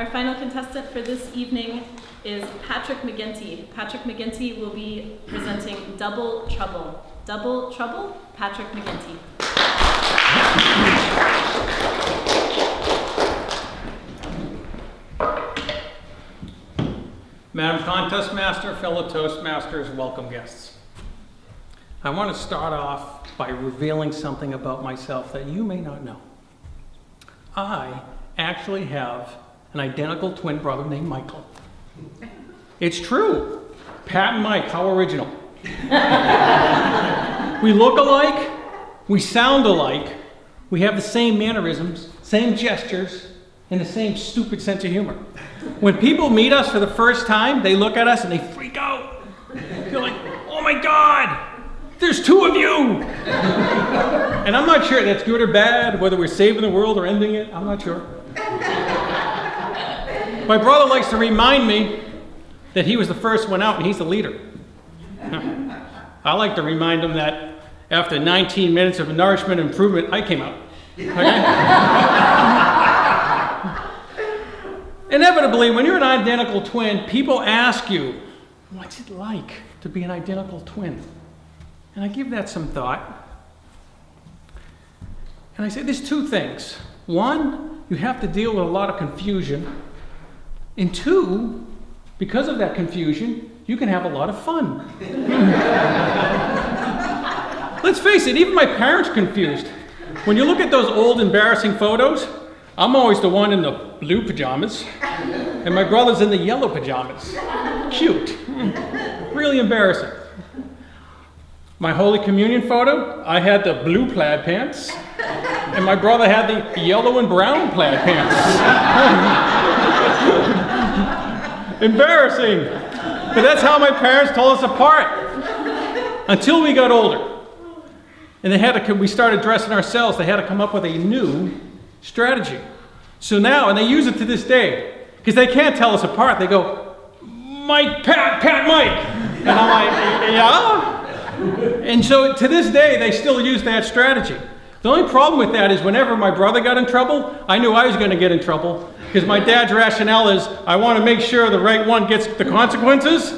Our final contestant for this evening is Patrick McGinty. Patrick McGinty will be presenting Double Trouble. Double Trouble, Patrick McGinty. Madam Contest Master, fellow Toastmasters, welcome guests. I want to start off by revealing something about myself that you may not know. I actually have an identical twin brother named Michael. It's true. Pat and Mike, how original. We look alike, we sound alike, we have the same mannerisms, same gestures, and the same stupid sense of humor. When people meet us for the first time, they look at us and they freak out. They're like, oh my God, there's two of you. And I'm not sure that's good or bad, whether we're saving the world or ending it, I'm not sure. My brother likes to remind me that he was the first one out and he's the leader. I like to remind him that after 19 minutes of nourishment improvement, I came out. Okay? Inevitably, when you're an identical twin, people ask you, what's it like to be an identical twin? And I give that some thought. And I say there's two things. One, you have to deal with a lot of confusion. And two, because of that confusion, you can have a lot of fun. Let's face it, even my parents are confused. When you look at those old embarrassing photos, I'm always the one in the blue pajamas, and my brother's in the yellow pajamas. Cute. Really embarrassing. My Holy Communion photo, I had the blue plaid pants, and my brother had the yellow and brown plaid pants. Embarrassing. But that's how my parents told us apart. Until we got older. And we started dressing ourselves, they had to come up with a new strategy. So now, and they use it to this day, because they can't tell us apart. They go, Mike, Pat, Mike. And I'm like, yeah? And so to this day, they still use that strategy. The only problem with that is whenever my brother got in trouble, I knew I was going to get in trouble. Because my dad's rationale is, I want to make sure the right one gets the consequences.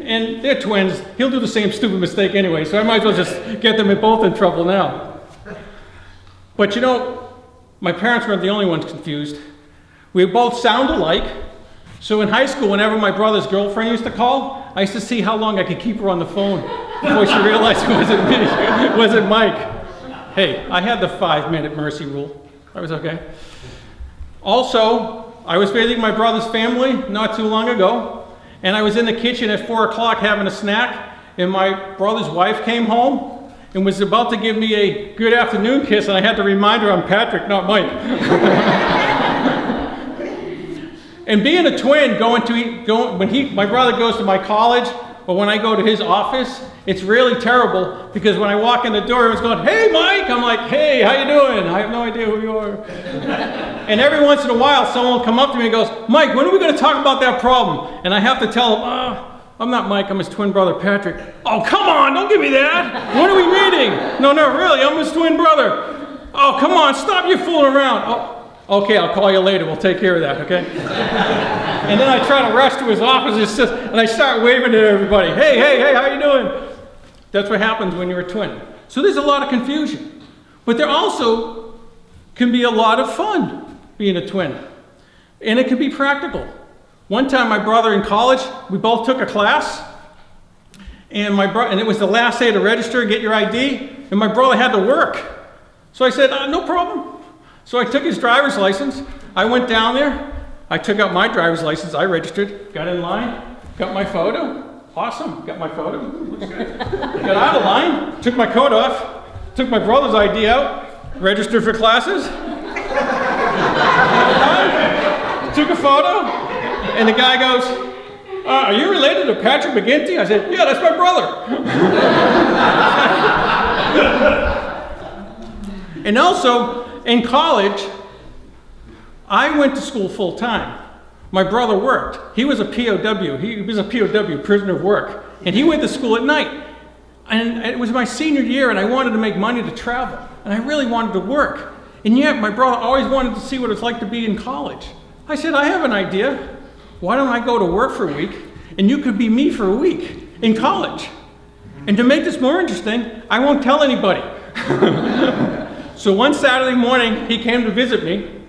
And they're twins. He'll do the same stupid mistake anyway, so I might as well just get them both in trouble now. But you know, my parents weren't the only ones confused. We both sound alike. So in high school, whenever my brother's girlfriend used to call, I used to see how long I could keep her on the phone before she realized it wasn't me, it wasn't Mike. Hey, I had the 5-minute mercy rule. I was okay. Also, I was visiting my brother's family not too long ago, and I was in the kitchen at 4 o'clock having a snack, and my brother's wife came home and was about to give me a good afternoon kiss, and I had to remind her I'm Patrick, not Mike. And being a twin, my brother goes to my college, or when I go to his office, it's really terrible, because when I walk in the door, everyone's going, hey, Mike! I'm like, hey, how you doing? I have no idea who you are. And every once in a while, someone will come up to me and goes, Mike, when are we going to talk about that problem? And I have to tell them, I'm not Mike, I'm his twin brother, Patrick. Oh, come on, don't give me that. When are we meeting? No, really, I'm his twin brother. Oh, come on, stop your fooling around. Oh, okay, I'll call you later, we'll take care of that, okay? And then I try to rush to his office and I start waving at everybody. Hey, how you doing? That's what happens when you're a twin. So there's a lot of confusion. But there also can be a lot of fun being a twin. And it can be practical. One time my brother in college, we both took a class, and it was the last day to register and get your ID, and my brother had to work. So I said, no problem. So I took his driver's license, I went down there, I took out my driver's license, I registered, got in line, got my photo. Awesome, got my photo. Looks good. Got out of line, took my coat off, took my brother's ID out, registered for classes. Took a photo, and the guy goes, are you related to Patrick McGinty? I said, yeah, that's my brother. And also, in college, I went to school full time. My brother worked. He was a POW. He was a POW, prisoner of work. And he went to school at night. And it was my senior year, and I wanted to make money to travel. And I really wanted to work. And yet, my brother always wanted to see what it's like to be in college. I said, I have an idea. Why don't I go to work for a week and you could be me for a week in college? And to make this more interesting, I won't tell anybody. So one Saturday morning, he came to visit me,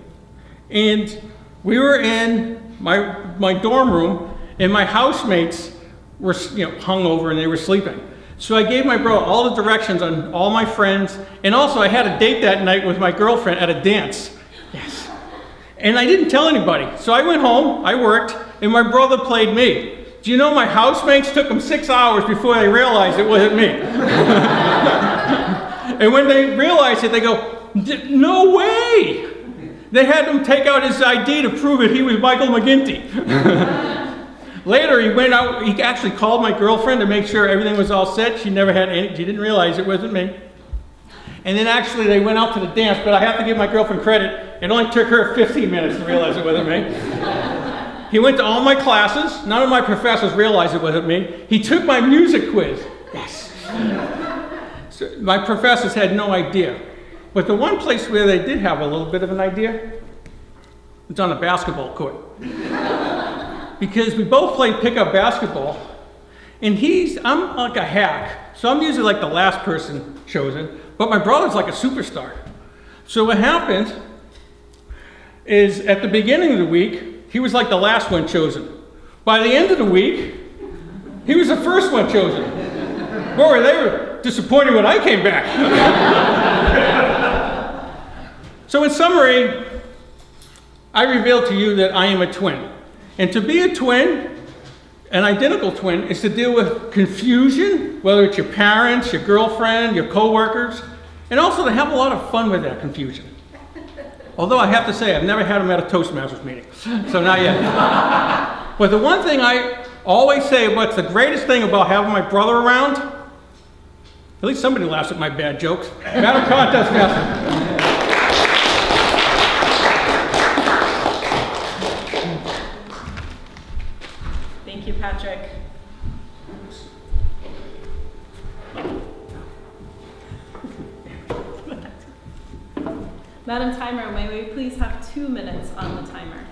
and we were in my dorm room, and my housemates were hungover and they were sleeping. So I gave my bro all the directions on all my friends, and also I had a date that night with my girlfriend at a dance. Yes. And I didn't tell anybody. So I went home, I worked, and my brother played me. Do you know my housemates took them 6 hours before they realized it wasn't me? And when they realized it, they go, no way! They had him take out his ID to prove that he was Michael McGinty. Later, he went out, he actually called my girlfriend to make sure everything was all set. She never had any, she didn't realize it wasn't me. And then actually they went out to the dance, but I have to give my girlfriend credit. It only took her 15 minutes to realize it wasn't me. He went to all my classes. None of my professors realized it wasn't me. He took my music quiz. Yes. So my professors had no idea. But the one place where they did have a little bit of an idea was on the basketball court. Because we both played pickup basketball, and I'm like a hack, so I'm usually like the last person chosen, but my brother's like a superstar. So what happened is at the beginning of the week, he was like the last one chosen. By the end of the week, he was the first one chosen. Boy, they were disappointed when I came back. So in summary, I revealed to you that I am a twin. And to be a twin, an identical twin, is to deal with confusion, whether it's your parents, your girlfriend, your coworkers, and also to have a lot of fun with that confusion. Although I have to say, I've never had them at a Toastmasters meeting, so not yet. But the one thing I always say, what's the greatest thing about having my brother around, at least somebody laughs at my bad jokes, Madam Contest Master. Thank you, Patrick. Madam Timer, may we please have 2 minutes on the timer?